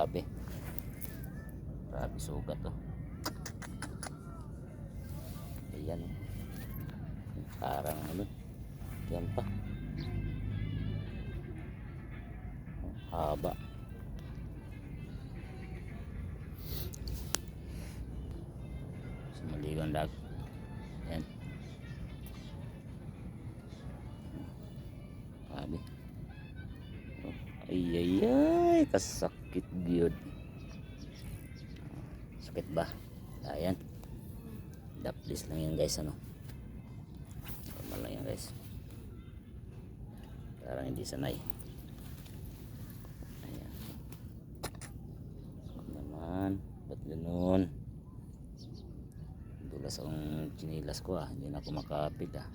Grabe. Grabe sugat to. Ayan. Parang ano. Yan pa. Haba. Maligang dag. Yan. Grabe. Ay ay ay, kasakit gyud. Sakit ba? Ayan. Daplis lang yan guys, ano. Normal lang yan guys. Parang hindi sanay. Ayan. Naman, ba't ganun? Dulas ang chinilas ko ah, hindi na ako makapit ah.